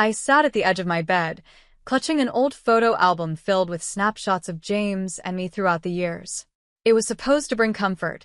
I sat at the edge of my bed, clutching an old photo album filled with snapshots of James and me throughout the years. It was supposed to bring comfort,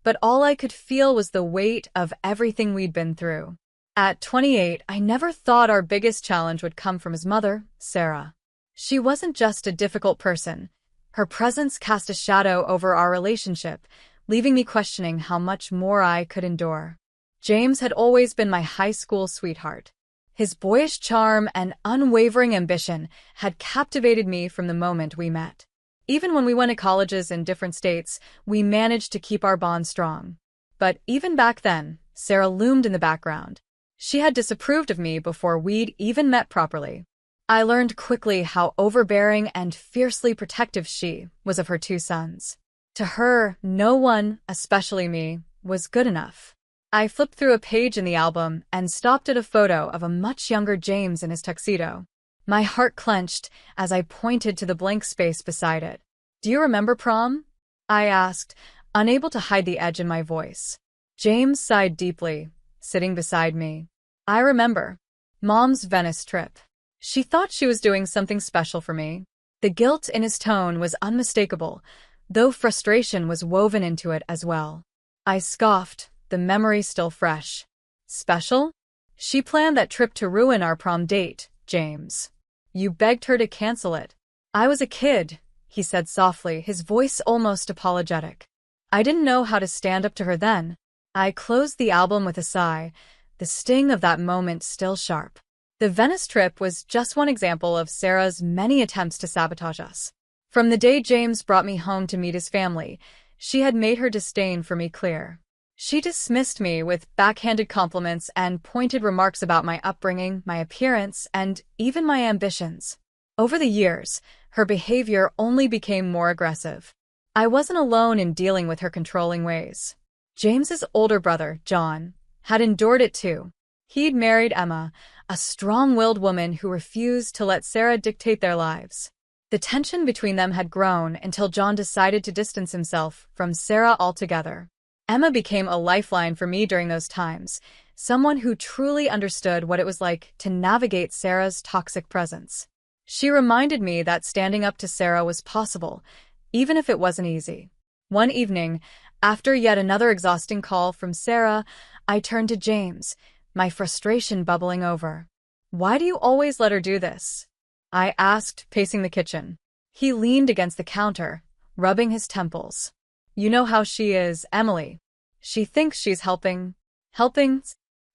but all I could feel was the weight of everything we'd been through. At 28, I never thought our biggest challenge would come from his mother, Sarah. She wasn't just a difficult person. Her presence cast a shadow over our relationship, leaving me questioning how much more I could endure. James had always been my high school sweetheart. His boyish charm and unwavering ambition had captivated me from the moment we met. Even when we went to colleges in different states, we managed to keep our bond strong. But even back then, Sarah loomed in the background. She had disapproved of me before we'd even met properly. I learned quickly how overbearing and fiercely protective she was of her two sons. To her, no one, especially me, was good enough. I flipped through a page in the album and stopped at a photo of a much younger James in his tuxedo. My heart clenched as I pointed to the blank space beside it. "Do you remember prom?" I asked, unable to hide the edge in my voice. James sighed deeply, sitting beside me. "I remember. Mom's Venice trip. She thought she was doing something special for me." The guilt in his tone was unmistakable, though frustration was woven into it as well. I scoffed, the memory still fresh. "Special? She planned that trip to ruin our prom date, James. You begged her to cancel it." "I was a kid," he said softly, his voice almost apologetic. "I didn't know how to stand up to her then." I closed the album with a sigh, the sting of that moment still sharp. The Venice trip was just one example of Sarah's many attempts to sabotage us. From the day James brought me home to meet his family, she had made her disdain for me clear. She dismissed me with backhanded compliments and pointed remarks about my upbringing, my appearance, and even my ambitions. Over the years, her behavior only became more aggressive. I wasn't alone in dealing with her controlling ways. James's older brother, John, had endured it too. He'd married Emma, a strong-willed woman who refused to let Sarah dictate their lives. The tension between them had grown until John decided to distance himself from Sarah altogether. Emma became a lifeline for me during those times, someone who truly understood what it was like to navigate Sarah's toxic presence. She reminded me that standing up to Sarah was possible, even if it wasn't easy. One evening, after yet another exhausting call from Sarah, I turned to James, my frustration bubbling over. "Why do you always let her do this?" I asked, pacing the kitchen. He leaned against the counter, rubbing his temples. "You know how she is, Emily. She thinks she's helping." "Helping?"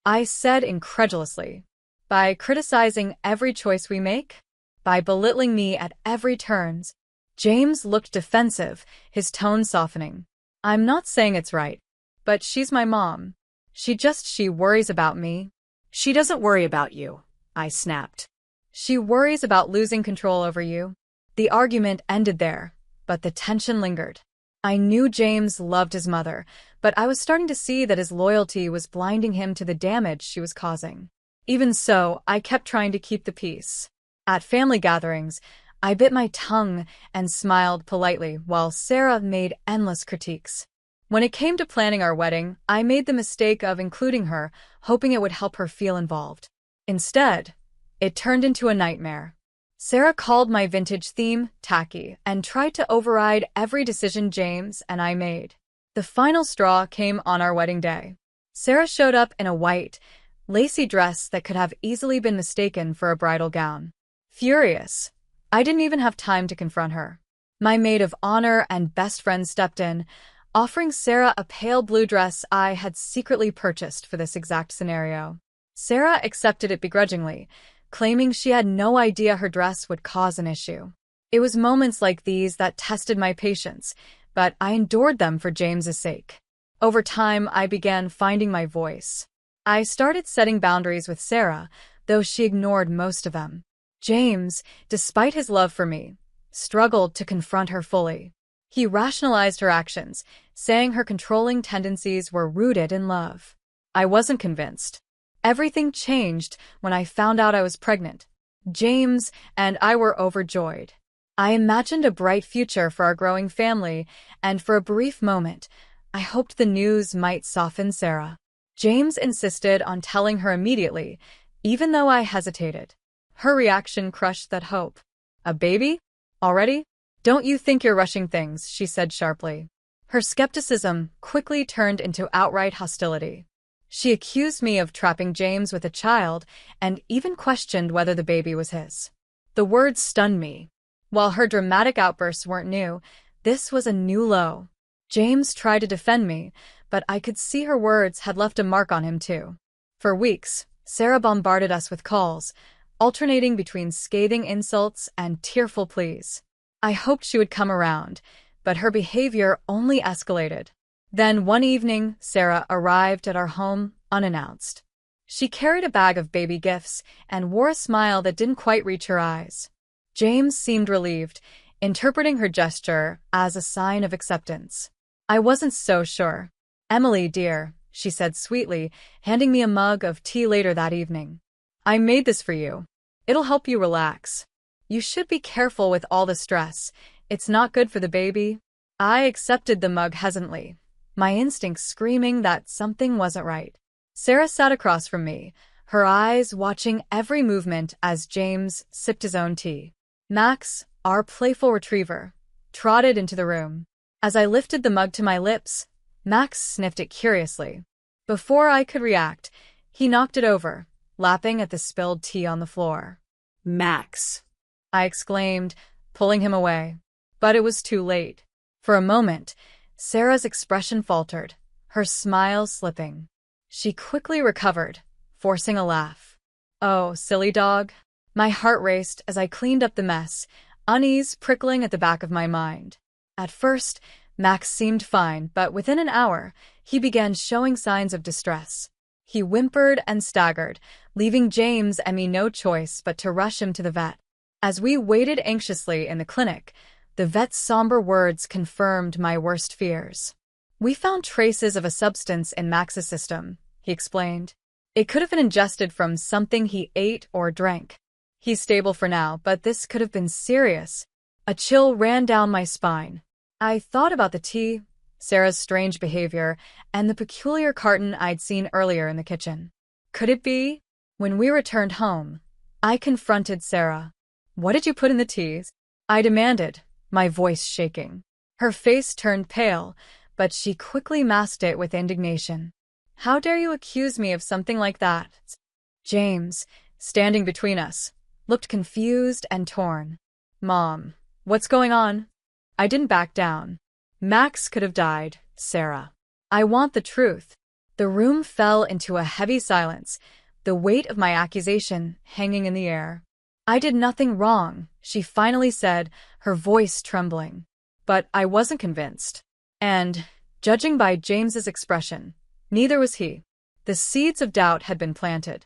I said incredulously. "By criticizing every choice we make? By belittling me at every turn?" James looked defensive, his tone softening. "I'm not saying it's right, but she's my mom. She worries about me." "She doesn't worry about you," I snapped. "She worries about losing control over you." The argument ended there, but the tension lingered. I knew James loved his mother, but I was starting to see that his loyalty was blinding him to the damage she was causing. Even so, I kept trying to keep the peace. At family gatherings, I bit my tongue and smiled politely while Sarah made endless critiques. When it came to planning our wedding, I made the mistake of including her, hoping it would help her feel involved. Instead, it turned into a nightmare. Sarah called my vintage theme tacky and tried to override every decision James and I made. The final straw came on our wedding day. Sarah showed up in a white, lacy dress that could have easily been mistaken for a bridal gown. Furious, I didn't even have time to confront her. My maid of honor and best friend stepped in, offering Sarah a pale blue dress I had secretly purchased for this exact scenario. Sarah accepted it begrudgingly, claiming she had no idea her dress would cause an issue. It was moments like these that tested my patience, but I endured them for James's sake. Over time, I began finding my voice. I started setting boundaries with Sarah, though she ignored most of them. James, despite his love for me, struggled to confront her fully. He rationalized her actions, saying her controlling tendencies were rooted in love. I wasn't convinced. Everything changed when I found out I was pregnant. James and I were overjoyed. I imagined a bright future for our growing family, and for a brief moment, I hoped the news might soften Sarah. James insisted on telling her immediately, even though I hesitated. Her reaction crushed that hope. A baby? Already? Don't you think you're rushing things, she said sharply. Her skepticism quickly turned into outright hostility. She accused me of trapping James with a child and even questioned whether the baby was his. The words stunned me. While her dramatic outbursts weren't new, this was a new low. James tried to defend me, but I could see her words had left a mark on him too. For weeks, Sarah bombarded us with calls, alternating between scathing insults and tearful pleas. I hoped she would come around, but her behavior only escalated. Then one evening, Sarah arrived at our home unannounced. She carried a bag of baby gifts and wore a smile that didn't quite reach her eyes. James seemed relieved, interpreting her gesture as a sign of acceptance. I wasn't so sure. Emily, dear, she said sweetly, handing me a mug of tea later that evening. I made this for you. It'll help you relax. You should be careful with all the stress. It's not good for the baby. I accepted the mug hesitantly, my instincts screaming that something wasn't right. Sarah sat across from me, her eyes watching every movement as James sipped his own tea. Max, our playful retriever, trotted into the room. As I lifted the mug to my lips, Max sniffed it curiously. Before I could react, he knocked it over, lapping at the spilled tea on the floor. Max, I exclaimed, pulling him away. But it was too late. For a moment, Sarah's expression faltered, her smile slipping. She quickly recovered, forcing a laugh. Oh, silly dog. My heart raced as I cleaned up the mess, unease prickling at the back of my mind. At first, Max seemed fine, but within an hour, he began showing signs of distress. He whimpered and staggered, leaving James and me no choice but to rush him to the vet. As we waited anxiously in the clinic, the vet's somber words confirmed my worst fears. We found traces of a substance in Max's system, he explained. It could have been ingested from something he ate or drank. He's stable for now, but this could have been serious. A chill ran down my spine. I thought about the tea, Sarah's strange behavior, and the peculiar carton I'd seen earlier in the kitchen. Could it be? When we returned home, I confronted Sarah. What did you put in the tea? I demanded, my voice shaking. Her face turned pale, but she quickly masked it with indignation. How dare you accuse me of something like that? James, standing between us, looked confused and torn. Mom, what's going on? I didn't back down. Max could have died, Sarah. I want the truth. The room fell into a heavy silence, the weight of my accusation hanging in the air. I did nothing wrong, she finally said, her voice trembling. But I wasn't convinced. And, judging by James's expression, neither was he. The seeds of doubt had been planted.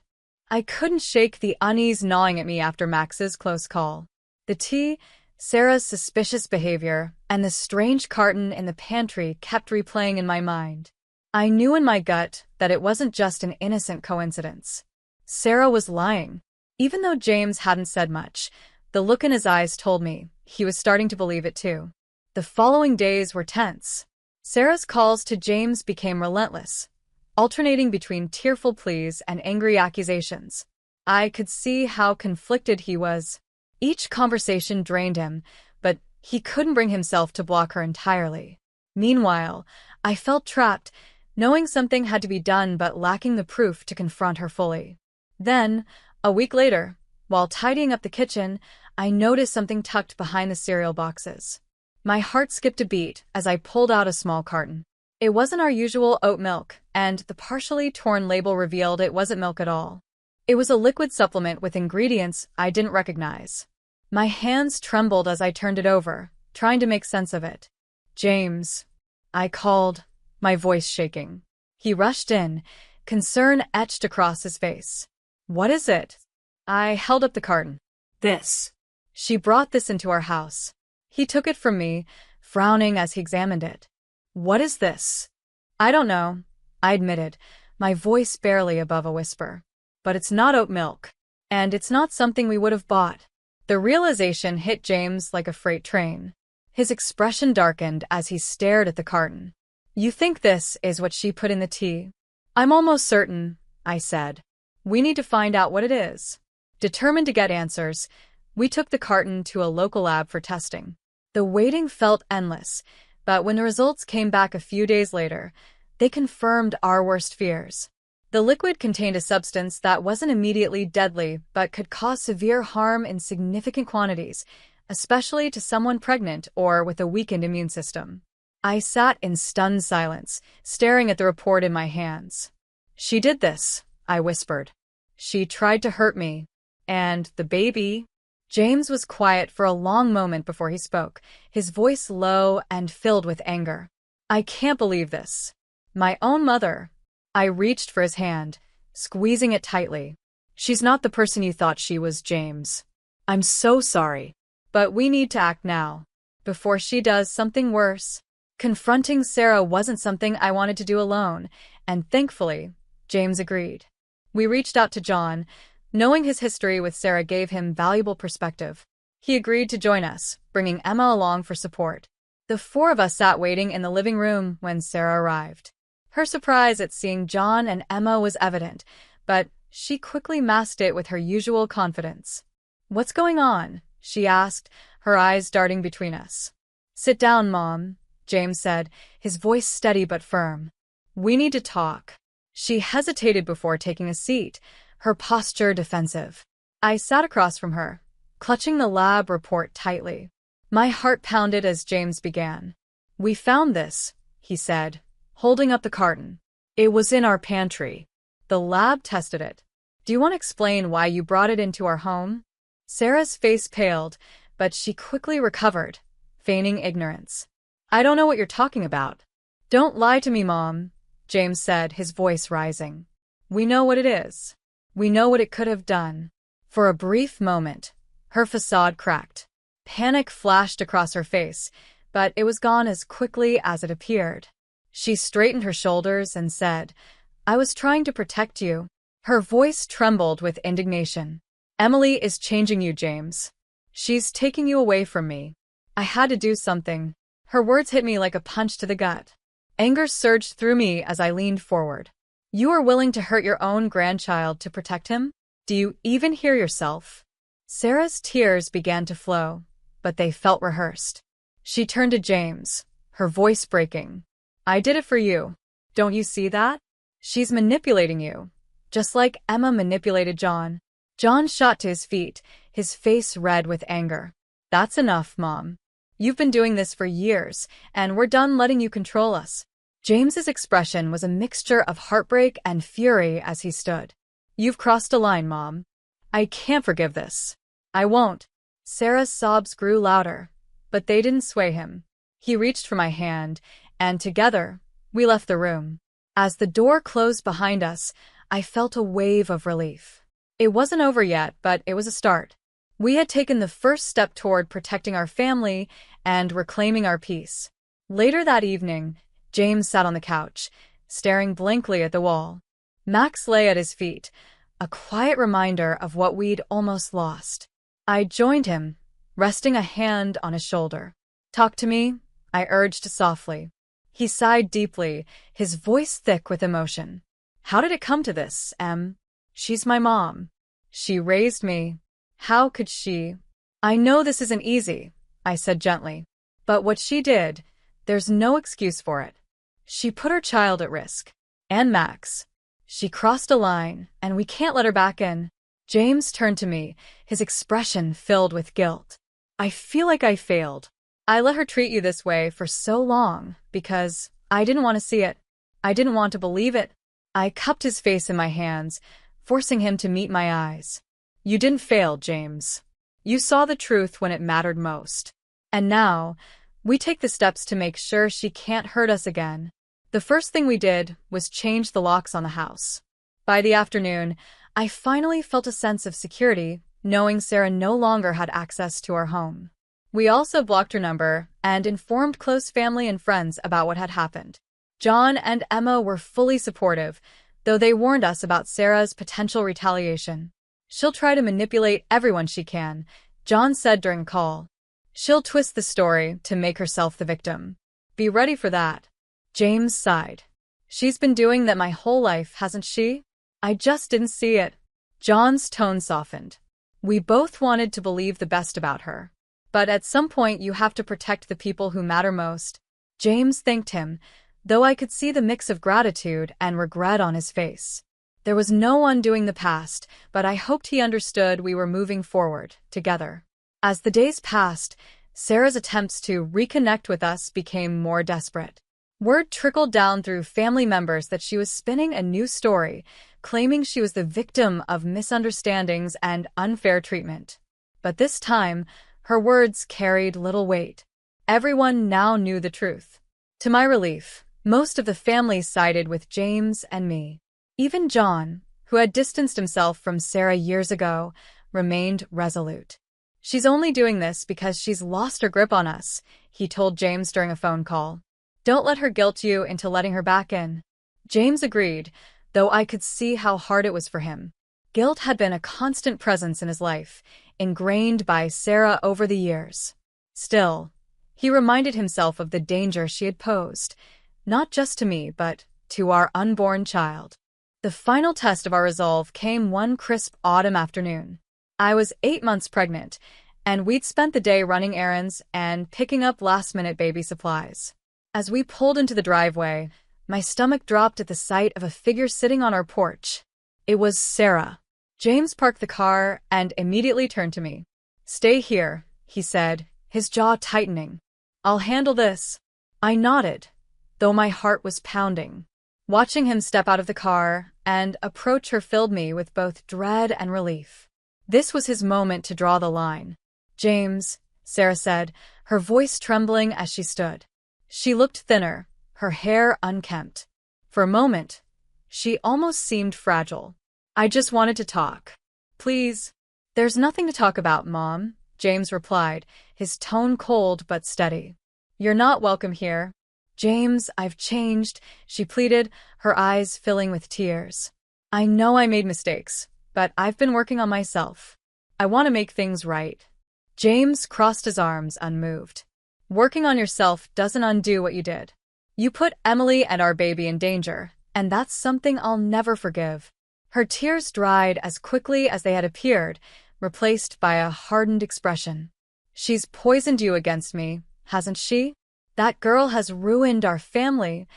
I couldn't shake the unease gnawing at me after Max's close call. The tea, Sarah's suspicious behavior, and the strange carton in the pantry kept replaying in my mind. I knew in my gut that it wasn't just an innocent coincidence. Sarah was lying. Even though James hadn't said much, the look in his eyes told me he was starting to believe it too. The following days were tense. Sarah's calls to James became relentless, alternating between tearful pleas and angry accusations. I could see how conflicted he was. Each conversation drained him, but he couldn't bring himself to block her entirely. Meanwhile, I felt trapped, knowing something had to be done but lacking the proof to confront her fully. Then, a week later, while tidying up the kitchen, I noticed something tucked behind the cereal boxes. My heart skipped a beat as I pulled out a small carton. It wasn't our usual oat milk, and the partially torn label revealed it wasn't milk at all. It was a liquid supplement with ingredients I didn't recognize. My hands trembled as I turned it over, trying to make sense of it. James, I called, my voice shaking. He rushed in, concern etched across his face. What is it? I held up the carton. This. She brought this into our house. He took it from me, frowning as he examined it. What is this? I don't know, I admitted, my voice barely above a whisper. But it's not oat milk. And it's not something we would have bought. The realization hit James like a freight train. His expression darkened as he stared at the carton. You think this is what she put in the tea? I'm almost certain, I said. We need to find out what it is. Determined to get answers, we took the carton to a local lab for testing. The waiting felt endless, but when the results came back a few days later, they confirmed our worst fears. The liquid contained a substance that wasn't immediately deadly but could cause severe harm in significant quantities, especially to someone pregnant or with a weakened immune system. I sat in stunned silence, staring at the report in my hands. "She did this," I whispered. "She tried to hurt me. And the baby?" James was quiet for a long moment before he spoke, his voice low and filled with anger. "I can't believe this. My own mother." I reached for his hand, squeezing it tightly. "She's not the person you thought she was, James. I'm so sorry. But we need to act now, before she does something worse." Confronting Sarah wasn't something I wanted to do alone, and thankfully, James agreed. We reached out to John. Knowing his history with Sarah gave him valuable perspective. He agreed to join us, bringing Emma along for support. The four of us sat waiting in the living room when Sarah arrived. Her surprise at seeing John and Emma was evident, but she quickly masked it with her usual confidence. "What's going on?" she asked, her eyes darting between us. "Sit down, Mom," James said, his voice steady but firm. "We need to talk." She hesitated before taking a seat, her posture defensive. I sat across from her, clutching the lab report tightly. My heart pounded as James began. "We found this," he said, holding up the carton. "It was in our pantry. The lab tested it. Do you want to explain why you brought it into our home?" Sarah's face paled, but she quickly recovered, feigning ignorance. "I don't know what you're talking about." "Don't lie to me, Mom," James said, his voice rising. "We know what it is. We know what it could have done." For a brief moment, her facade cracked. Panic flashed across her face, but it was gone as quickly as it appeared. She straightened her shoulders and said, "I was trying to protect you." Her voice trembled with indignation. "Emily is changing you, James. She's taking you away from me. I had to do something." Her words hit me like a punch to the gut. Anger surged through me as I leaned forward. "You are willing to hurt your own grandchild to protect him? Do you even hear yourself?" Sarah's tears began to flow, but they felt rehearsed. She turned to James, her voice breaking. "I did it for you. Don't you see that? She's manipulating you, just like Emma manipulated John." John shot to his feet, his face red with anger. "That's enough, Mom. You've been doing this for years, and we're done letting you control us." James's expression was a mixture of heartbreak and fury as he stood. "You've crossed a line, Mom. I can't forgive this. I won't." Sarah's sobs grew louder, but they didn't sway him. He reached for my hand, and together, we left the room. As the door closed behind us, I felt a wave of relief. It wasn't over yet, but it was a start. We had taken the first step toward protecting our family and reclaiming our peace. Later that evening, James sat on the couch, staring blankly at the wall. Max lay at his feet, a quiet reminder of what we'd almost lost. I joined him, resting a hand on his shoulder. "Talk to me," I urged softly. He sighed deeply, his voice thick with emotion. "How did it come to this, Em? She's my mom. She raised me. How could she?" "I know this isn't easy," I said gently. "But what she did, there's no excuse for it. She put her child at risk. And Max. She crossed a line, and we can't let her back in." James turned to me, his expression filled with guilt. "I feel like I failed. I let her treat you this way for so long because I didn't want to see it. I didn't want to believe it." I cupped his face in my hands, forcing him to meet my eyes. "You didn't fail, James. You saw the truth when it mattered most. And now, we take the steps to make sure she can't hurt us again." The first thing we did was change the locks on the house. By the afternoon, I finally felt a sense of security, knowing Sarah no longer had access to our home. We also blocked her number and informed close family and friends about what had happened. John and Emma were fully supportive, though they warned us about Sarah's potential retaliation. "She'll try to manipulate everyone she can," John said during a call. "She'll twist the story to make herself the victim. Be ready for that." James sighed. "She's been doing that my whole life, hasn't she? I just didn't see it." John's tone softened. We both wanted to believe the best about her. But at some point you have to protect the people who matter most. James thanked him, though I could see the mix of gratitude and regret on his face. There was no undoing the past, but I hoped he understood we were moving forward, together. As the days passed, Sarah's attempts to reconnect with us became more desperate. Word trickled down through family members that she was spinning a new story, claiming she was the victim of misunderstandings and unfair treatment. But this time, her words carried little weight. Everyone now knew the truth. To my relief, most of the family sided with James and me. Even John, who had distanced himself from Sarah years ago, remained resolute. "She's only doing this because she's lost her grip on us," he told James during a phone call. "Don't let her guilt you into letting her back in." James agreed, though I could see how hard it was for him. Guilt had been a constant presence in his life, ingrained by Sarah over the years. Still, he reminded himself of the danger she had posed, not just to me but to our unborn child. The final test of our resolve came one crisp autumn afternoon. I was 8 months pregnant, and we'd spent the day running errands and picking up last-minute baby supplies. As we pulled into the driveway, my stomach dropped at the sight of a figure sitting on our porch. It was Sarah. James parked the car and immediately turned to me. "Stay here," he said, his jaw tightening. "I'll handle this." I nodded, though my heart was pounding. Watching him step out of the car and approach her filled me with both dread and relief. This was his moment to draw the line. "James," Sarah said, her voice trembling as she stood. She looked thinner, her hair unkempt. For a moment, she almost seemed fragile. "I just wanted to talk. Please." "There's nothing to talk about, Mom," James replied, his tone cold but steady. "You're not welcome here." "James, I've changed," she pleaded, her eyes filling with tears. "I know I made mistakes, but I've been working on myself. I want to make things right." James crossed his arms, unmoved. "Working on yourself doesn't undo what you did. You put Emily and our baby in danger, and that's something I'll never forgive." Her tears dried as quickly as they had appeared, replaced by a hardened expression. "She's poisoned you against me, hasn't she? That girl has ruined our family."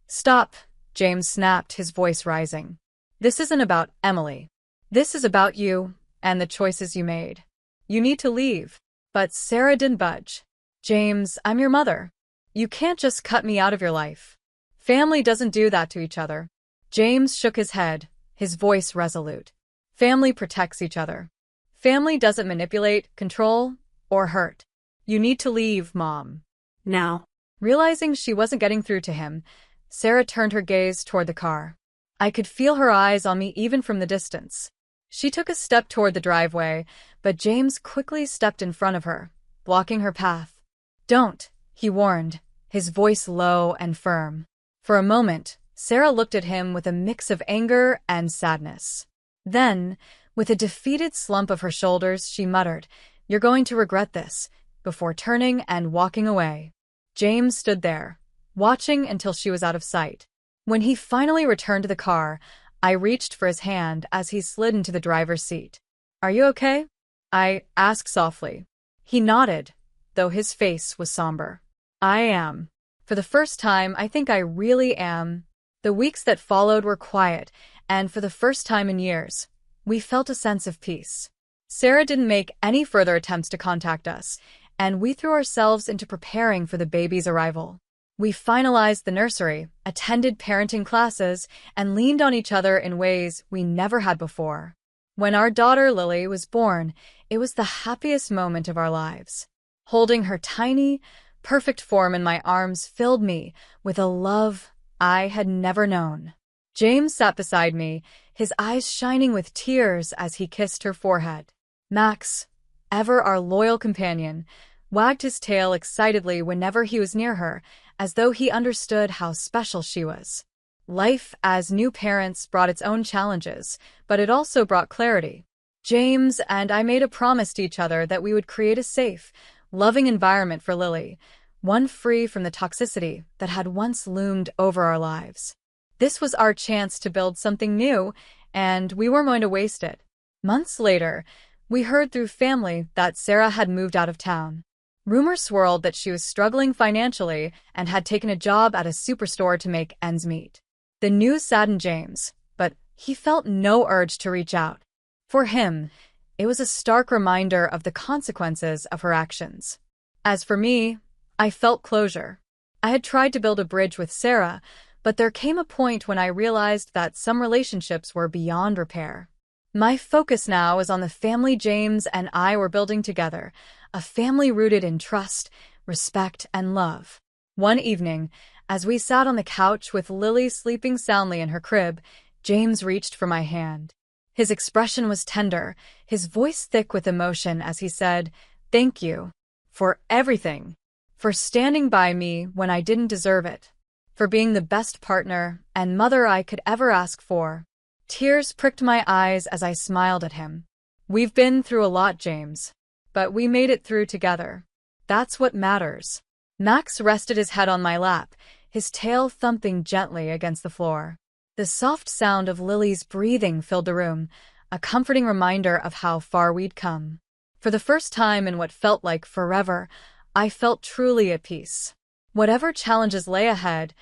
"Stop," James snapped, his voice rising. "This isn't about Emily. This is about you and the choices you made. You need to leave." But Sarah didn't budge. "James, I'm your mother. You can't just cut me out of your life. Family doesn't do that to each other." James shook his head, his voice resolute. "Family protects each other. Family doesn't manipulate, control, or hurt. You need to leave, Mom." Now. Realizing she wasn't getting through to him, Sarah turned her gaze toward the car. I could feel her eyes on me even from the distance. She took a step toward the driveway, but James quickly stepped in front of her, blocking her path. "Don't," he warned, his voice low and firm. For a moment, Sarah looked at him with a mix of anger and sadness. Then, with a defeated slump of her shoulders, she muttered, "You're going to regret this," before turning and walking away. James stood there, watching until she was out of sight. When he finally returned to the car, I reached for his hand as he slid into the driver's seat. "Are you okay?" I asked softly. He nodded, though his face was somber. "I am. For the first time, I think I really am." The weeks that followed were quiet, and for the first time in years, we felt a sense of peace. Sarah didn't make any further attempts to contact us, and we threw ourselves into preparing for the baby's arrival. We finalized the nursery, attended parenting classes, and leaned on each other in ways we never had before. When our daughter Lily was born, it was the happiest moment of our lives. Holding her tiny, perfect form in my arms filled me with a love I had never known. James sat beside me, his eyes shining with tears as he kissed her forehead. Max, ever our loyal companion, wagged his tail excitedly whenever he was near her, as though he understood how special she was. Life as new parents brought its own challenges, but it also brought clarity. James and I made a promise to each other that we would create a safe, loving environment for Lily, one free from the toxicity that had once loomed over our lives. This was our chance to build something new, and we weren't going to waste it. Months later, We heard through family that Sarah had moved out of town. Rumors swirled that she was struggling financially and had taken a job at a superstore to make ends meet. The news saddened James, but he felt no urge to reach out. For him, it was a stark reminder of the consequences of her actions. As for me, I felt closure. I had tried to build a bridge with Sarah, but there came a point when I realized that some relationships were beyond repair. My focus now is on the family James and I were building together, a family rooted in trust, respect, and love. One evening, as we sat on the couch with Lily sleeping soundly in her crib, James reached for my hand. His expression was tender, his voice thick with emotion as he said, "Thank you for everything, for standing by me when I didn't deserve it, for being the best partner and mother I could ever ask for." Tears pricked my eyes as I smiled at him. "We've been through a lot, James, but we made it through together. That's what matters." Max rested his head on my lap, his tail thumping gently against the floor. The soft sound of Lily's breathing filled the room, a comforting reminder of how far we'd come. For the first time in what felt like forever, I felt truly at peace. Whatever challenges lay ahead,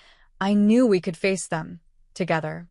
I knew we could face them together.